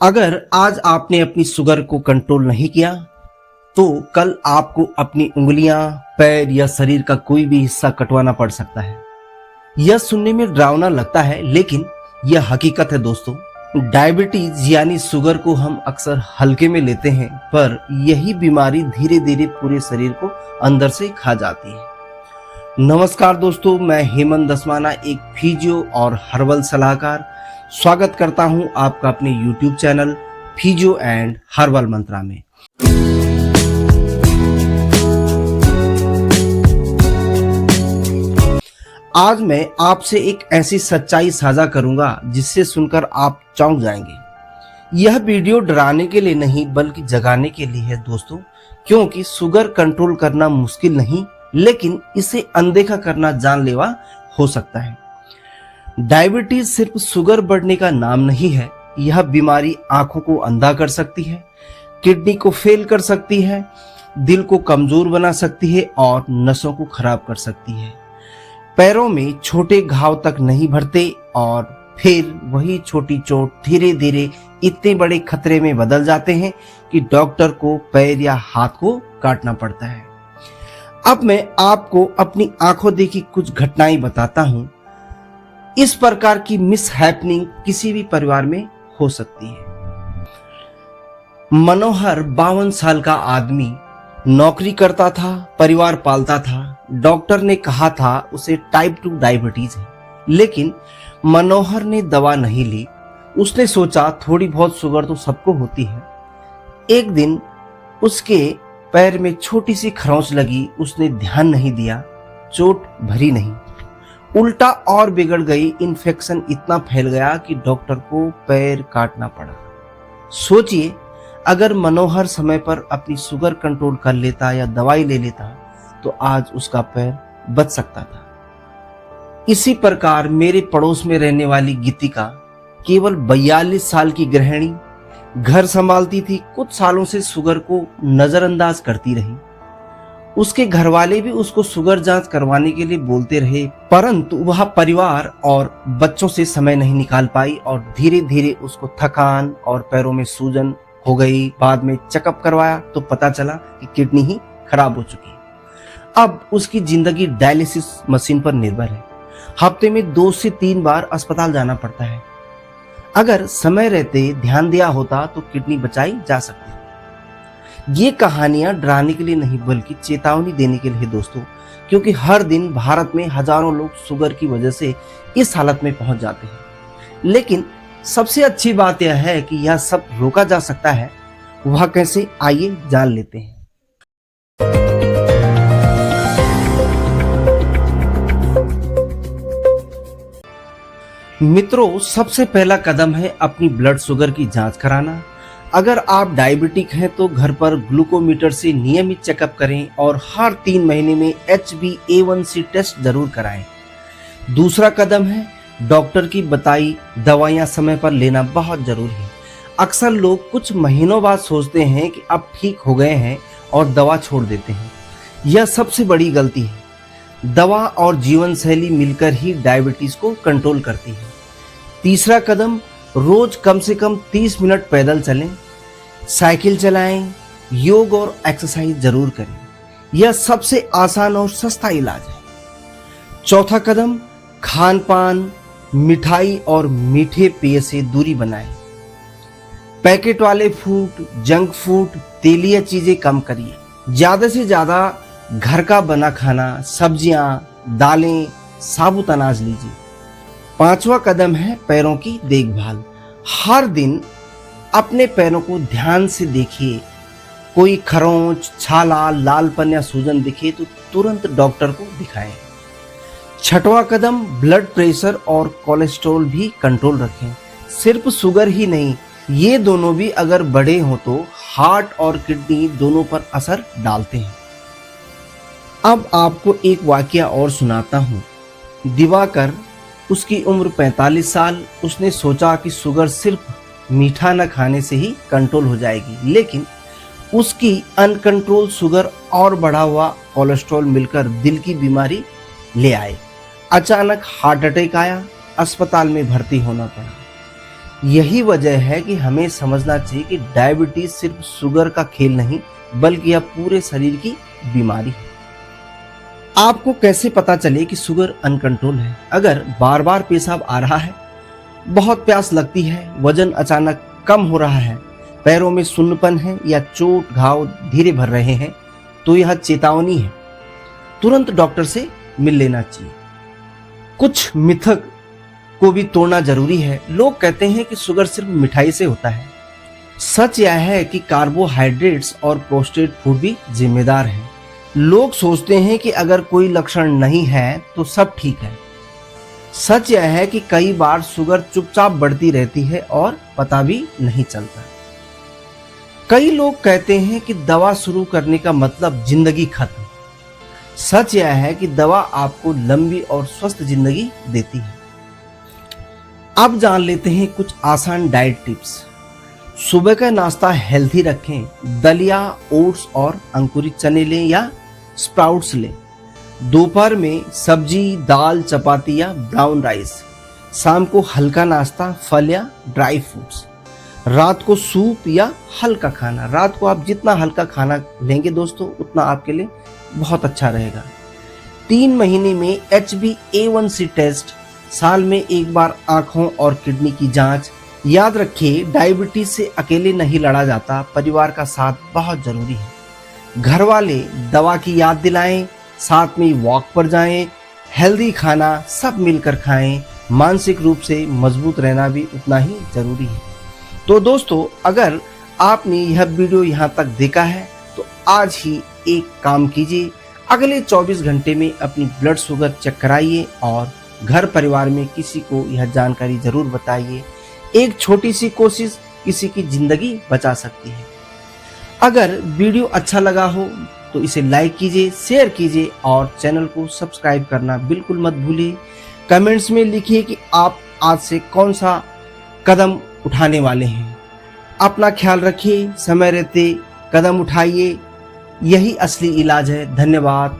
अगर आज आपने अपनी शुगर को कंट्रोल नहीं किया तो कल आपको अपनी उंगलियां, पैर या शरीर का कोई भी हिस्सा कटवाना पड़ सकता है। यह सुनने में डरावना लगता है, लेकिन यह हकीकत है दोस्तों। डायबिटीज यानी शुगर को हम अक्सर हल्के में लेते हैं, पर यही बीमारी धीरे धीरे पूरे शरीर को अंदर से खा जाती है। नमस्कार दोस्तों, मैं हेमंत दसमाना, एक फिजियो और हर्बल सलाहकार, स्वागत करता हूं आपका अपने YouTube channel physio and herbal mantra में। आज मैं आपसे एक ऐसी सच्चाई साझा करूंगा जिससे सुनकर आप चौंक जाएंगे। यह वीडियो डराने के लिए नहीं बल्कि जगाने के लिए है दोस्तों, क्योंकि शुगर कंट्रोल करना मुश्किल नहीं, लेकिन इसे अनदेखा करना जानलेवा हो सकता है। डायबिटीज सिर्फ शुगर बढ़ने का नाम नहीं है। यह बीमारी आंखों को अंधा कर सकती है, किडनी को फेल कर सकती है, दिल को कमजोर बना सकती है और नसों को खराब कर सकती है। पैरों में छोटे घाव तक नहीं भरते और फिर वही छोटी चोट धीरे धीरे इतने बड़े खतरे में बदल जाते हैं कि डॉक्टर को पैर या हाथ को काटना पड़ता है। अब मैं आपको अपनी आंखों देखी कुछ घटनाएं बताता हूं। इस प्रकार की मिस हैपनिंग किसी भी परिवार में हो सकती है। मनोहर 52 साल का आदमी नौकरी करता था, परिवार पालता था। डॉक्टर ने कहा था उसे टाइप 2 डायबिटीज है, लेकिन मनोहर ने दवा नहीं ली। उसने सोचा थोड़ी बहुत शुगर तो सबको होती है। एक दिन उसके पैर में छोटी सी खरोंच लगी। उसने ध्यान नहीं दिया, चोट भरी नहीं, उल्टा और बिगड़ गई। इन्फेक्शन इतना फैल गया कि डॉक्टर को पैर काटना पड़ा। सोचिए, अगर मनोहर समय पर अपनी शुगर कंट्रोल कर लेता या दवाई ले लेता तो आज उसका पैर बच सकता था। इसी प्रकार मेरे पड़ोस में रहने वाली गीतिका, केवल 42 साल की गृहिणी, घर संभालती थी। कुछ सालों से शुगर को नजरअंदाज करती रही। उसके घरवाले भी उसको शुगर जांच करवाने के लिए बोलते रहे, परंतु वह परिवार और बच्चों से समय नहीं निकाल पाई और धीरे धीरे उसको थकान और पैरों में सूजन हो गई। बाद में चेकअप करवाया तो पता चला कि किडनी ही खराब हो चुकी है। अब उसकी जिंदगी डायलिसिस मशीन पर निर्भर है। हफ्ते में 2 से 3 बार अस्पताल जाना पड़ता है। अगर समय रहते ध्यान दिया होता तो किडनी बचाई जा सकती। ये कहानियां डराने के लिए नहीं बल्कि चेतावनी देने के लिए दोस्तों, क्योंकि हर दिन भारत में हजारों लोग शुगर की वजह से इस हालत में पहुंच जाते हैं। लेकिन सबसे अच्छी बात यह है कि यह सब रोका जा सकता है। वह कैसे, आइए जान लेते हैं। मित्रों, सबसे पहला कदम है अपनी ब्लड शुगर की जांच कराना। अगर आप डायबिटिक हैं तो घर पर ग्लूकोमीटर से नियमित चेकअप करें और हर 3 महीने में HbA1c टेस्ट जरूर कराएं। दूसरा कदम है डॉक्टर की बताई दवाइयां समय पर लेना बहुत जरूरी है। अक्सर लोग कुछ महीनों बाद सोचते हैं कि अब ठीक हो गए हैं और दवा छोड़ देते हैं। यह सबसे बड़ी गलती है। दवा और जीवन शैली मिलकर ही डायबिटीज को कंट्रोल करती है। तीसरा कदम, रोज कम से कम 30 मिनट पैदल चलें, साइकिल चलाएं, योग और एक्सरसाइज जरूर करें। यह सबसे आसान और सस्ता इलाज है। चौथा कदम, खान पान, मिठाई और मीठे पेय से दूरी बनाएं। पैकेट वाले फूड, जंक फूड, तेलीय चीजें कम करिए। ज्यादा से ज्यादा घर का बना खाना, सब्जियां, दालें, साबुत अनाज लीजिए। पांचवा कदम है पैरों की देखभाल। हर दिन अपने पैरों को ध्यान से देखिए। कोई खरोंच, छाला, लालपन या सूजन दिखे तो तुरंत डॉक्टर को दिखाएं। छठवां कदम, ब्लड प्रेशर और कोलेस्ट्रॉल भी कंट्रोल रखें। सिर्फ शुगर ही नहीं, ये दोनों भी अगर बढ़े हों तो हार्ट और किडनी दोनों पर असर डालते हैं। अब आपको एक वाकया और सुनाता हूँ। दिवाकर, उसकी उम्र 45 साल। उसने सोचा कि शुगर सिर्फ मीठा न खाने से ही कंट्रोल हो जाएगी, लेकिन उसकी अनकंट्रोल शुगर और बढ़ा हुआ कोलेस्ट्रॉल मिलकर दिल की बीमारी ले आए। अचानक हार्ट अटैक आया, अस्पताल में भर्ती होना पड़ा। यही वजह है कि हमें समझना चाहिए कि डायबिटीज सिर्फ शुगर का खेल नहीं, बल्कि यह पूरे शरीर की बीमारी है। आपको कैसे पता चले कि शुगर अनकंट्रोल है? अगर बार बार पेशाब आ रहा है, बहुत प्यास लगती है, वजन अचानक कम हो रहा है, पैरों में सुन्नपन है या चोट घाव धीरे भर रहे हैं, तो यह चेतावनी है। तुरंत डॉक्टर से मिल लेना चाहिए। कुछ मिथक को भी तोड़ना जरूरी है। लोग कहते हैं कि शुगर सिर्फ मिठाई से होता है। सच यह है कि कार्बोहाइड्रेट्स और प्रोसेस्ड फूड भी जिम्मेदार हैं। लोग सोचते हैं कि अगर कोई लक्षण नहीं है तो सब ठीक है। सच यह है कि कई बार शुगर चुपचाप बढ़ती रहती है और पता भी नहीं चलता। कई लोग कहते हैं कि दवा शुरू करने का मतलब जिंदगी खत्म। सच यह है कि दवा आपको लंबी और स्वस्थ जिंदगी देती है। अब जान लेते हैं कुछ आसान डाइट टिप्स। सुबह का नाश्ता हेल्थी रखें। दलिया, ओट्स और अंकुरित चने लें या स्प्राउट्स लें। दोपहर में सब्जी, दाल, चपाती या ब्राउन राइस। शाम को हल्का नाश्ता, फल या ड्राई फ्रूट्स। रात को सूप या हल्का खाना। रात को आप जितना हल्का खाना लेंगे दोस्तों, उतना आपके लिए बहुत अच्छा रहेगा। 3 महीने में HbA1c टेस्ट, साल में एक बार आंखों और किडनी की जांच। याद रखिए, डायबिटीज से अकेले नहीं लड़ा जाता, परिवार का साथ बहुत जरूरी है। घर वाले दवा की याद दिलाएं, साथ में वॉक पर जाएं, हेल्दी खाना सब मिलकर खाएं। मानसिक रूप से मजबूत रहना भी उतना ही जरूरी है। तो दोस्तों, अगर आपने यह वीडियो यहाँ तक देखा है तो आज ही एक काम कीजिए, अगले 24 घंटे में अपनी ब्लड शुगर चेक कराइए और घर परिवार में किसी को यह जानकारी जरूर बताइए। एक छोटी सी कोशिश किसी की जिंदगी बचा सकती है। अगर वीडियो अच्छा लगा हो तो इसे लाइक कीजिए, शेयर कीजिए और चैनल को सब्सक्राइब करना बिल्कुल मत भूलिए। कमेंट्स में लिखिए कि आप आज से कौन सा कदम उठाने वाले हैं। अपना ख्याल रखिए, समय रहते कदम उठाइए, यही असली इलाज है। धन्यवाद।